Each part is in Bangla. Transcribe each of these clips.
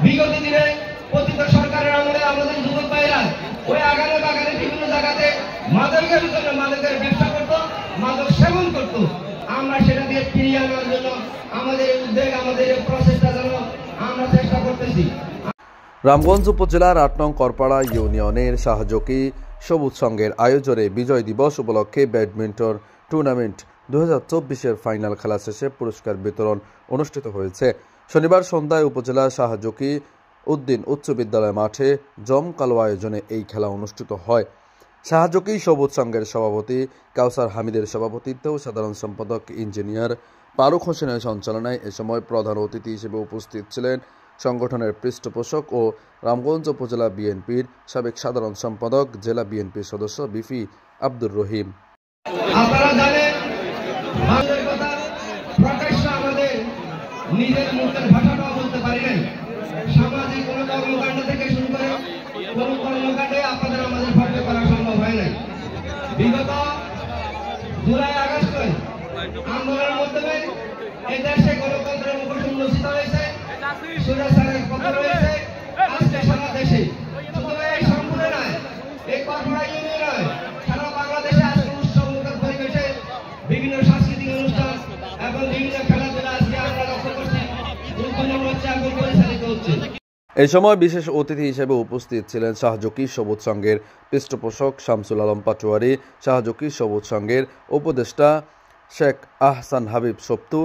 বিগত দিনে পতিত সরকারের আমলে আমাদের যুবক ভাইরা ওই আগামী বাগানে বিভিন্ন জায়গাতে মাদকের জন্য মাদকের ব্যবসা করতো, মাদক সেবন করতো। আমরা সেটা দিয়ে ফিরিয়ে আনার জন্য আমাদের উদ্যোগ, আমাদের প্রচেষ্টা যেন আমরা চেষ্টা করতেছি। রামগঞ্জ উপজেলার ৮ নং করপাড়া ইউনিয়নের শাহজকি সবুজ সংঘের আয়োজনে বিজয় দিবস উপলক্ষে ব্যাডমিন্টন টুর্নামেন্ট 2024-এর ফাইনাল খেলা শেষে পুরস্কার বিতরণ অনুষ্ঠিত হয়েছে। শনিবার সন্ধ্যায় উপজেলা শাহজকি উদ্দিন উচ্চ বিদ্যালয় মাঠে জমকালো আয়োজনে এই খেলা অনুষ্ঠিত হয়। শাহজকি সবুজ সংঘের সভাপতি কাউসার হামিদের সভাপতিত্বে ও সাধারণ সম্পাদক ইঞ্জিনিয়ার ফারুক হোসেনের সঞ্চালনায় এ সময় প্রধান অতিথি হিসেবে উপস্থিত ছিলেন সংগঠনের পৃষ্ঠপোষক ও রামগঞ্জ উপজেলা বিএনপির সাবেক সাধারণ সম্পাদক, জেলা বিএনপির সদস্য বিফি আব্দুর রহিম। আপনারা জানেন, আমাদের কথা প্রকাশ্য আমাদের নিজের মুখের ভাষাটাও বলতে পারি নাই। সামাজিক কোনো কর্মকাণ্ড থেকে শুরু করে কোনো কর্মকাণ্ডে আপনাদের আমাদের ভাষ্য করা সম্ভব হয় নাই। বিগত জুলাই আগস্ট আন্দোলনের মাধ্যমে এই দেশে গণতন্ত্রের মুখোশ উন্মোচিত হয়েছে, স্বৈরাচারের পতন হয়েছে আজকে সারা দেশে। শুধু এই সম্পূর্ণ নয়, এই করপাড়া ইউনিয়ন নয়, সারা বাংলাদেশে আজকে উৎসব মুখর পরিবেশে বিভিন্ন সাংস্কৃতিক অনুষ্ঠান এবং বিভিন্ন খেলাধুলা আজকে আমরা লক্ষ্য করছি উৎপন্ন হচ্ছে এবং পরিচালিত হচ্ছে। এই সময় বিশেষ অতিথি হিসেবে উপস্থিত ছিলেন শাহজকি সবুজ সংঘের পৃষ্ঠপোষক শামসুল আলম পাটোয়ারি, শাহজকি সবুজ সংঘের উপদেষ্টা শেখ আহসান হাবিব সপ্তু,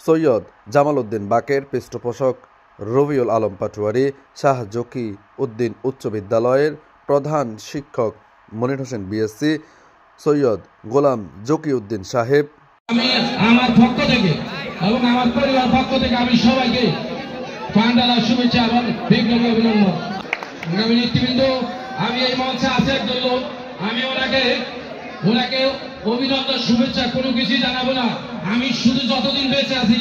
সৈয়দ জামাল উদ্দিন বাকের, পৃষ্ঠপোষক রবিউল আলম পাটোয়ারি, শাহজকি উদ্দিন উচ্চ বিদ্যালয়ের প্রধান শিক্ষক মনির হোসেন বিএসসি, সৈয়দ গোলাম জকি উদ্দিন সাহেব। আমি আমার পক্ষ থেকে এবং আমার পরিবার পক্ষ থেকে আমি সবাইকে পান্ডালা শুভেচ্ছা এবং বিপ্লবী অভিনন্দন। আগামী নেতৃবৃন্দ, আমি এই মঞ্চে আসার জন্য আমি ওনাকে অভিনন্দন শুভেচ্ছা কোনো কিছুই জানাবো না। আমি শুধু যতদিন বেঁচে আছি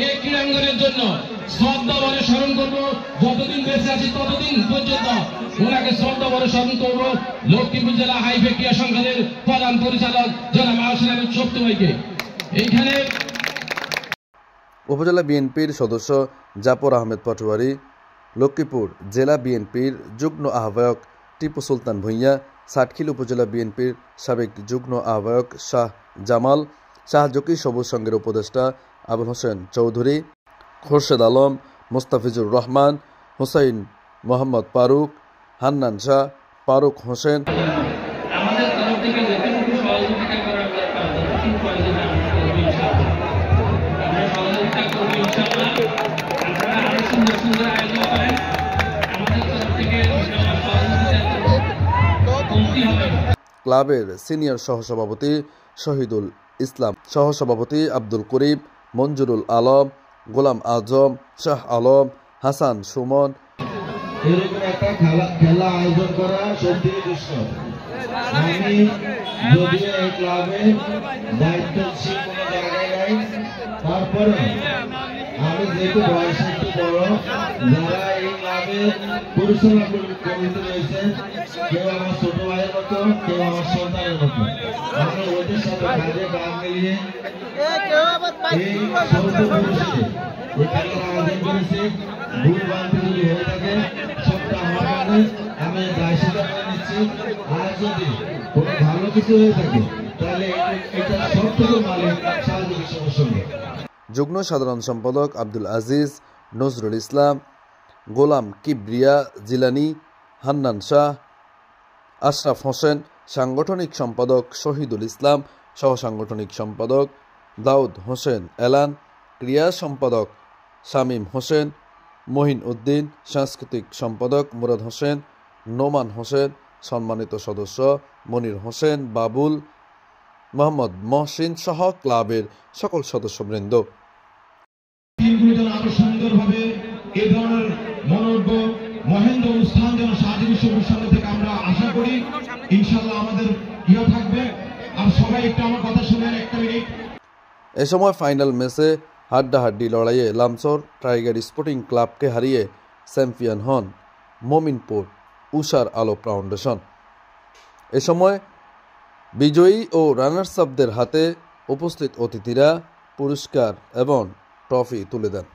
এই ক্রীড়াঙ্গনের জন্য শ্রদ্ধা ভরে স্মরণ করবো। যতদিন বেঁচে আছি ততদিন পর্যন্ত ওনাকে শ্রদ্ধা ভরে স্মরণ করবো। লক্ষ্মীপুর জেলা হাইফে ক্রীড়া সংসদের প্রধান পরিচালক জনাব আহসান হাবিব সপ্তু ভাইকে। এইখানে উপজেলা বিএনপির সদস্য জাফর আহমেদ পাটোয়ারি, লক্ষ্মীপুর জেলা বিএনপির যুগ্ম আহ্বায়ক টিপু সুলতান ভূঁইয়া, সাতখিল উপজেলা বিএনপির সাবেক যুগ্ম আহ্বায়ক শাহ জামাল, শাহজকি সবুজ সংঘের উপদেষ্টা আবুল হোসেন চৌধুরী, খোরশেদ আলম, মোস্তাফিজুর রহমান, হুসাইন মোহাম্মদ ফারুক, হান্নান শাহ, ফারুক হোসেন। ক্লাবের সিনিয়র সহসভাপতি শহীদুল ইসলাম, সহসভাপতি আব্দুল করিম, মঞ্জুরুল আলম, গোলাম আজম, শাহ আলম, হাসান সুমন। এরকম একটা খেলা আয়োজন করা সত্যি দুষ্কর। আমি যদিও এই ক্লাবে দায়িত্বশীল কোনো জায়গায় নাই, তারপরে আমি যেহেতু বয়সে একটু বড়, যারা এই ক্লাবে পরিচালনা কমিটি রয়েছে, কেউ আমার ছোট ভাইয়ের মতো, কেউ আমার সন্তানের মতো, আমি ওদের সাথে কাজে গান মিলিয়ে এই স্বল্প বয়সে এই খেলার আয়োজন করেছি। ভুল ভ্রান্তি যদি হয়ে থাকে সবটা আমার কারণে, আমি দায় স্বীকার করে নিচ্ছি। আর যদি কোনো ভালো কিছু হয়ে থাকে তাহলে এটা সব থেকে মালিক শাহজকি সবুজ সংঘ। যুগ্ম সাধারণ সম্পাদক আব্দুল আজিজ, নজরুল ইসলাম, গোলাম কিবরিয়া জিলানি, হান্নান শাহ, আশরাফ হোসেন, সাংগঠনিক সম্পাদক শহীদুল ইসলাম, সহ সাংগঠনিক সম্পাদক দাউদ হোসেন এলান, ক্রিয়া সম্পাদক শামীম হোসেন, মহিন উদ্দিন, সাংস্কৃতিক সম্পাদক মুরাদ হোসেন, নোমান হোসেন, সম্মানিত সদস্য মনির হোসেন, বাবুল, মোহাম্মদ মহসিন সহ ক্লাবের সকল সদস্যবৃন্দ। আরো সুন্দরভাবে এই ধরনের মনোজ্ঞ মহেন্দ্র অনুষ্ঠান যেন শাহজকি সবুজ সংঘ থেকে আমরা আশা করি ইনশাআল্লাহ আমাদের ইয়ে থাকবে। আর সবাই একটু আমার কথা শুনেন, একটা মিনিট। এ সময় ফাইনাল ম্যাচে হাড্ডাহাড্ডি লড়াইয়ে লামচর টাইগার স্পোর্টিং ক্লাবকে হারিয়ে চ্যাম্পিয়ন হন মমিনপুর উষার আলো ফাউন্ডেশন। এ সময় বিজয়ী ও রানার্স আপদের হাতে উপস্থিত অতিথিরা পুরস্কার এবং ট্রফি তুলে দেন।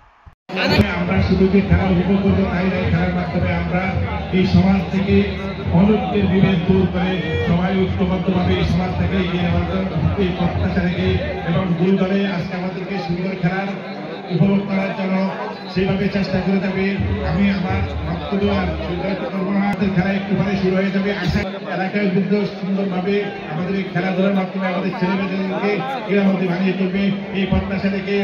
আমরা শুধু যে খেলা উপভোগ করবো তাই নয়, খেলার মাধ্যমে আমরা এই সমাজ থেকে অনৈক্যের বিভেদ দূর করে সবাই ঐক্যবদ্ধভাবে এই সমাজ থেকে এগিয়ে নেওয়ার জন্য এই প্রত্যাশা রেখে এবং দুই দলে আজকে আমাদেরকে সুন্দর খেলার উপভোগ করার জন্য সেইভাবে চেষ্টা করে যাবে। আমি আমার বক্তব্য আর করবো না, খেলা একটুখানি শুরু হয়ে যাবে। আশা এলাকায় যুদ্ধ সুন্দরভাবে আমাদের এই খেলাধুলার মাধ্যমে আমাদের ছেলেমেয়েদেরকে এর মধ্যে বানিয়ে তুলবে এই প্রত্যাশা রেখে